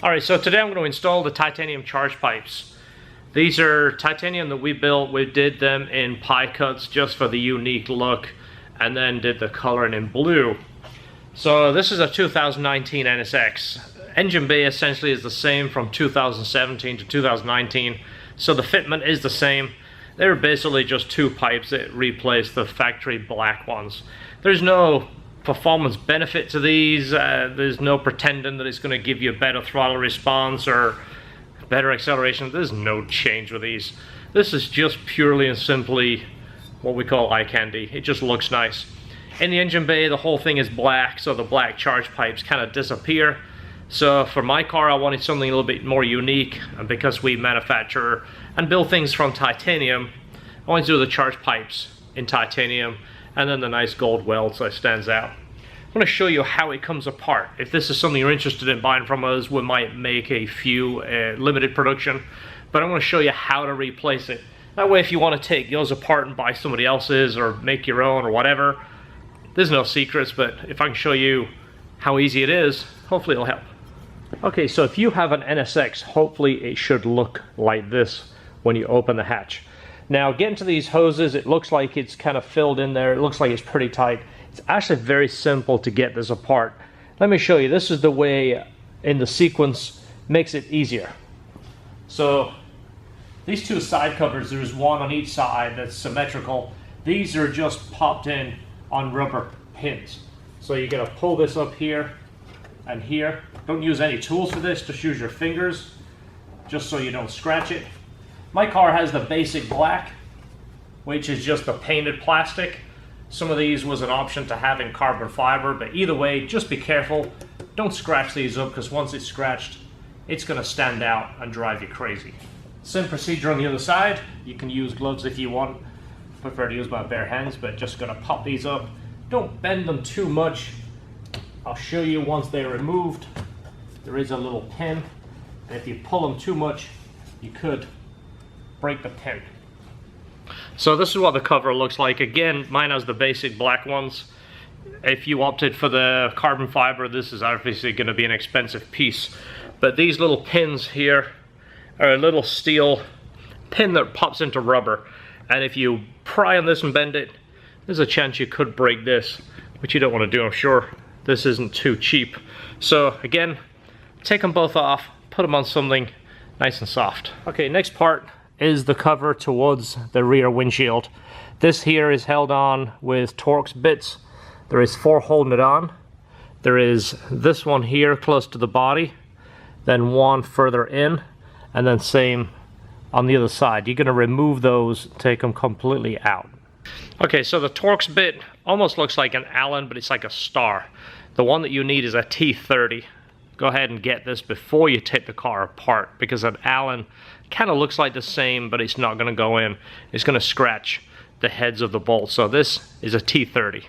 Alright, so today I'm going to install the titanium charge pipes. These are titanium that we built. We did them in pie cuts just for the unique look, and then did the coloring in blue. So this is a 2019 NSX. Engine bay essentially is the same from 2017 to 2019, so the fitment is the same. They're basically just two pipes that replace the factory black ones. There's no performance benefit to these. There's no pretending that it's going to give you a better throttle response or better acceleration. There's no change with these. This is just purely and simply what we call eye candy. It just looks nice. In the engine bay, the whole thing is black, so the black charge pipes kind of disappear. So for my car, I wanted something a little bit more unique, and because we manufacture and build things from titanium, I wanted to do the charge pipes in titanium and then the nice gold weld so it stands out. I'm going to show you how it comes apart. If this is something you're interested in buying from us, we might make a few limited production, but I'm going to show you how to replace it. That way, if you want to take yours apart and buy somebody else's or make your own or whatever, there's no secrets, but if I can show you how easy it is, hopefully it'll help. Okay, so if you have an NSX, hopefully it should look like this when you open the hatch. Now, getting to these hoses, it looks like it's kind of filled in there. It looks like it's pretty tight. It's actually very simple to get this apart. Let me show you. This is the way in the sequence makes it easier. So these two side covers, there's one on each side that's symmetrical. These are just popped in on rubber pins. So you're going to pull this up here and here. Don't use any tools for this, just use your fingers, just so you don't scratch it. My car has the basic black, which is just the painted plastic. Some of these was an option to have in carbon fiber, but either way, just be careful. Don't scratch these up, because once it's scratched, it's going to stand out and drive you crazy. Same procedure on the other side. You can use gloves if you want. I prefer to use my bare hands, but just going to pop these up. Don't bend them too much. I'll show you once they're removed. There is a little pin, and if you pull them too much, you could break the pin. So this is what the cover looks like. Again, mine has the basic black ones. If you opted for the carbon fiber, this is obviously going to be an expensive piece. But these little pins here are a little steel pin that pops into rubber. And if you pry on this and bend it, there's a chance you could break this, which you don't want to do. I'm sure this isn't too cheap. So again, take them both off, put them on something nice and soft. Okay, next part is the cover towards the rear windshield. This here is held on with Torx bits. There is 4 holding it on. There is this one here close to the body, then one further in, and then same on the other side. You're going to remove those, take them completely out. Okay, so the Torx bit almost looks like an Allen, but it's like a star. The one that you need is a T30. Go ahead and get this before you take the car apart, because an Allen kind of looks like the same, but it's not going to go in. It's going to scratch the heads of the bolts. So this is a T30.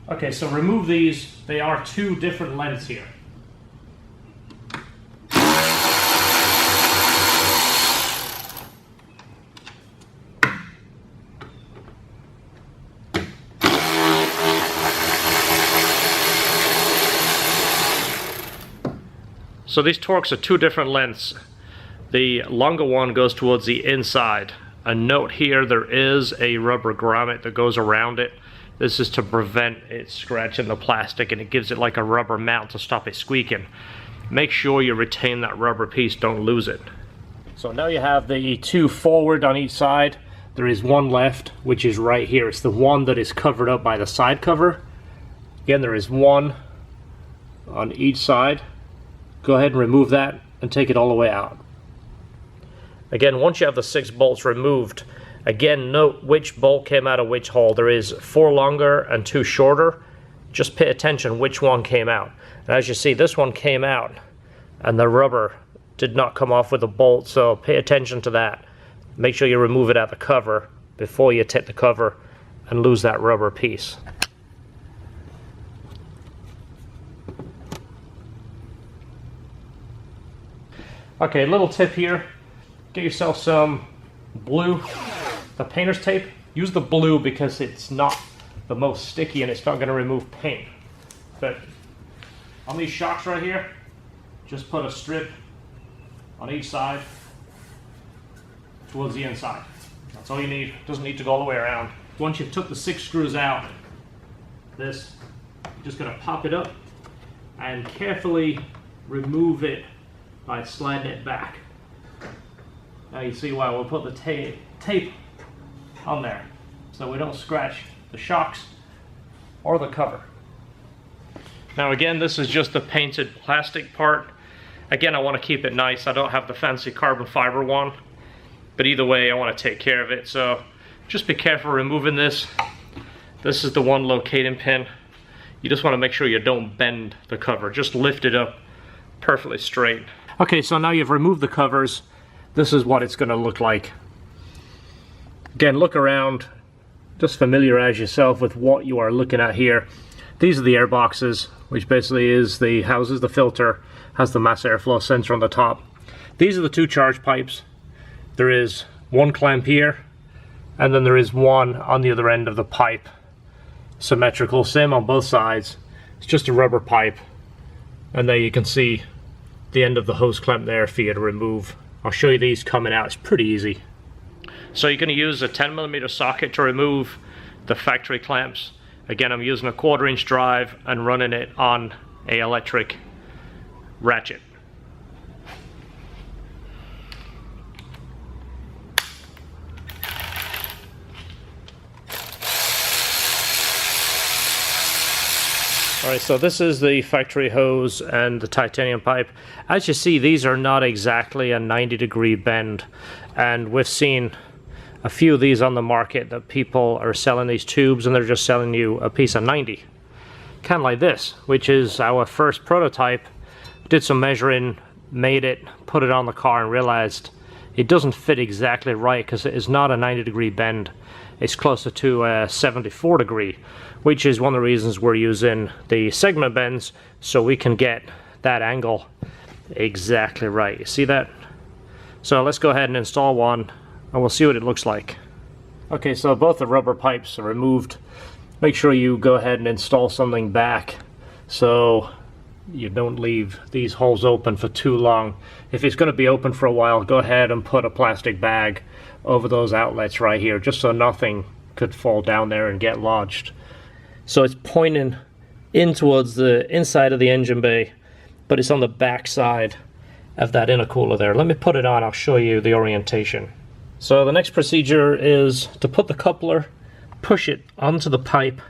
Okay, so remove these. They are 2 different lengths here. So these Torx are 2 different lengths. The longer one goes towards the inside. A note here, there is a rubber grommet that goes around it. This is to prevent it scratching the plastic, and it gives it like a rubber mount to stop it squeaking. Make sure you retain that rubber piece, don't lose it. So now you have the 2 forward on each side. There is one left, which is right here. It's the one that is covered up by the side cover. Again, there is one on each side. Go ahead and remove that and take it all the way out. Again, once you have the 6 bolts removed, again, note which bolt came out of which hole. There is 4 longer and 2 shorter. Just pay attention which one came out. And as you see, this one came out and the rubber did not come off with the bolt, so pay attention to that. Make sure you remove it out the cover before you take the cover and lose that rubber piece. Okay, little tip here. Get yourself some blue, the painter's tape. Use the blue because it's not the most sticky and it's not going to remove paint. But On these shocks right here, just put a strip on each side towards the inside. That's all you need. Doesn't need to go all the way around. Once you've took the 6 screws out, you're just going to pop it up and carefully remove it by sliding it back. Now you see why we'll put the tape on there so we don't scratch the shocks or the cover. Now again, this is just the painted plastic part. Again, I want to keep it nice. I don't have the fancy carbon fiber one, but either way I want to take care of it. So just be careful removing this. This is the one locating pin. You just want to make sure you don't bend the cover. Just lift it up perfectly straight. Okay, so now you've removed the covers. This is what it's going to look like. Again, look around. Just familiarize yourself with what you are looking at here. These are the air boxes, which basically houses the filter, has the mass airflow sensor on the top. These are the 2 charge pipes. There is one clamp here, and then there is one on the other end of the pipe. Symmetrical, same on both sides. It's just a rubber pipe. And there you can see the end of the hose clamp there for you to remove. I'll show you these coming out. It's pretty easy. So you're going to use a 10mm socket to remove the factory clamps. Again, I'm using a 1/4" drive and running it on an electric ratchet. Alright, so this is the factory hose and the titanium pipe. As you see, these are not exactly a 90-degree bend, and we've seen a few of these on the market that people are selling these tubes and they're just selling you a piece of 90. Kind of like this, which is our first prototype. Did some measuring, made it, put it on the car and realized it doesn't fit exactly right because it is not a 90-degree bend. It's closer to a 74-degree, which is one of the reasons we're using the segment bends so we can get that angle exactly right. You see that? So let's go ahead and install one and we'll see what it looks like. Okay, so both the rubber pipes are removed. Make sure you go ahead and install something back so you don't leave these holes open for too long. If it's going to be open for a while, go ahead and put a plastic bag over those outlets right here, just so nothing could fall down there and get lodged. So it's pointing in towards the inside of the engine bay, but it's on the back side of that intercooler there. Let me put it on, I'll show you the orientation. So the next procedure is to put the coupler, push it onto the pipe.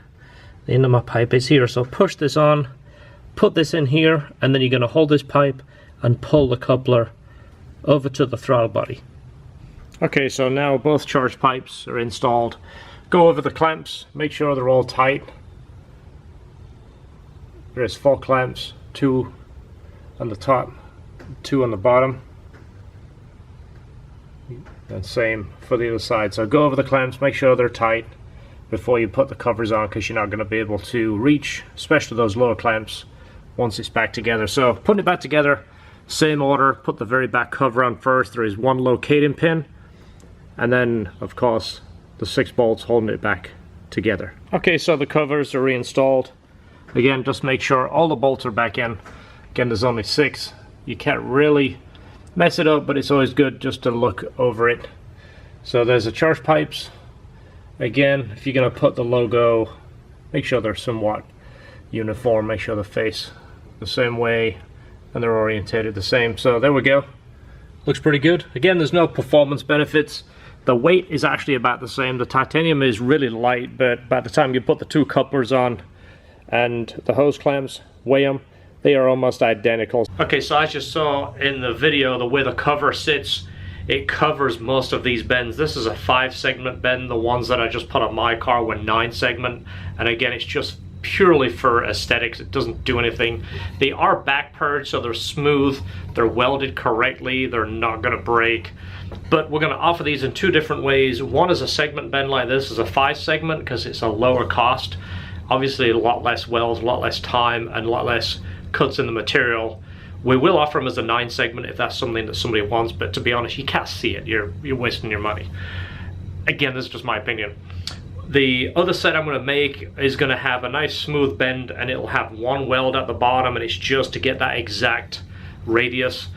The end of my pipe is here, so push this on, put this in here, and then you're going to hold this pipe and pull the coupler over to the throttle body. Okay, so now both charge pipes are installed. Go over the clamps, make sure they're all tight. There's 4 clamps, 2 on the top, 2 on the bottom. And same for the other side. So go over the clamps, make sure they're tight before you put the covers on, because you're not going to be able to reach, especially those lower clamps, once it's back together. So putting it back together, same order, put the very back cover on first. There is one locating pin, and then of course the 6 bolts holding it back together. Okay, so the covers are reinstalled. Again, just make sure all the bolts are back in. Again, there's only 6. You can't really mess it up, but it's always good just to look over it. So there's the charge pipes. Again, if you're going to put the logo, make sure they're somewhat uniform, make sure they face the same way and they're orientated the same. So there we go. Looks pretty good. Again, there's no performance benefits. The weight is actually about the same. The titanium is really light, but by the time you put the 2 couplers on and the hose clamps, weigh them, they are almost identical. Okay, so as you saw in the video, the way the cover sits, it covers most of these bends. This is a 5-segment bend. The ones that I just put on my car were 9-segment, and again, it's just purely for aesthetics. It doesn't do anything. They are back purged, so they're smooth, they're welded correctly, they're not going to break. But we're going to offer these in 2 different ways. One is a segment bend like this, is a 5-segment, because it's a lower cost. Obviously a lot less welds, a lot less time, and a lot less cuts in the material. We will offer them as a 9-segment if that's something that somebody wants, but to be honest, you can't see it. You're wasting your money. Again, this is just my opinion. The other set I'm going to make is going to have a nice smooth bend, and it'll have one weld at the bottom, and it's just to get that exact radius.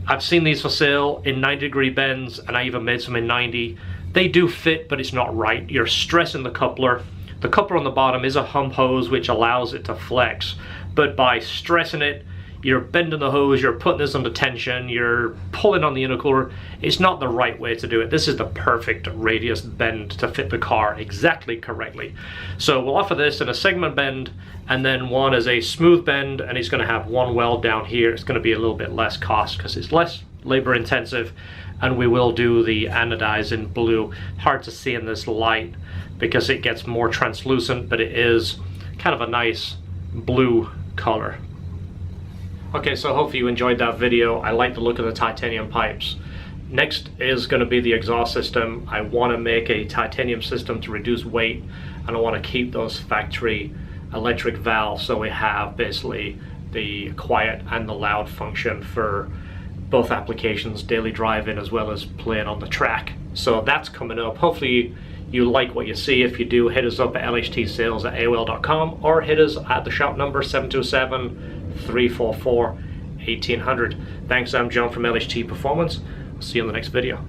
I've seen these for sale in 90-degree bends, and I even made some in 90. They do fit, but it's not right. You're stressing the coupler. The coupler on the bottom is a hump hose which allows it to flex, but by stressing it, you're bending the hose, you're putting this under tension, you're pulling on the intercooler. It's not the right way to do it. This is the perfect radius bend to fit the car exactly correctly. So we'll offer this in a segment bend, and then one as a smooth bend, and it's going to have one weld down here. It's going to be a little bit less cost because it's less labor intensive, and we will do the anodized in blue. Hard to see in this light because it gets more translucent, but it is kind of a nice blue color. Okay, so hopefully you enjoyed that video. I like the look of the titanium pipes. Next is going to be the exhaust system. I want to make a titanium system to reduce weight, and I want to keep those factory electric valves so we have basically the quiet and the loud function for both applications, daily driving as well as playing on the track. So that's coming up. Hopefully you like what you see. If you do, hit us up at lhtsales@aol.com or hit us at the shop number 727-344-1800. Thanks, I'm John from LHT Performance. I'll see you in the next video.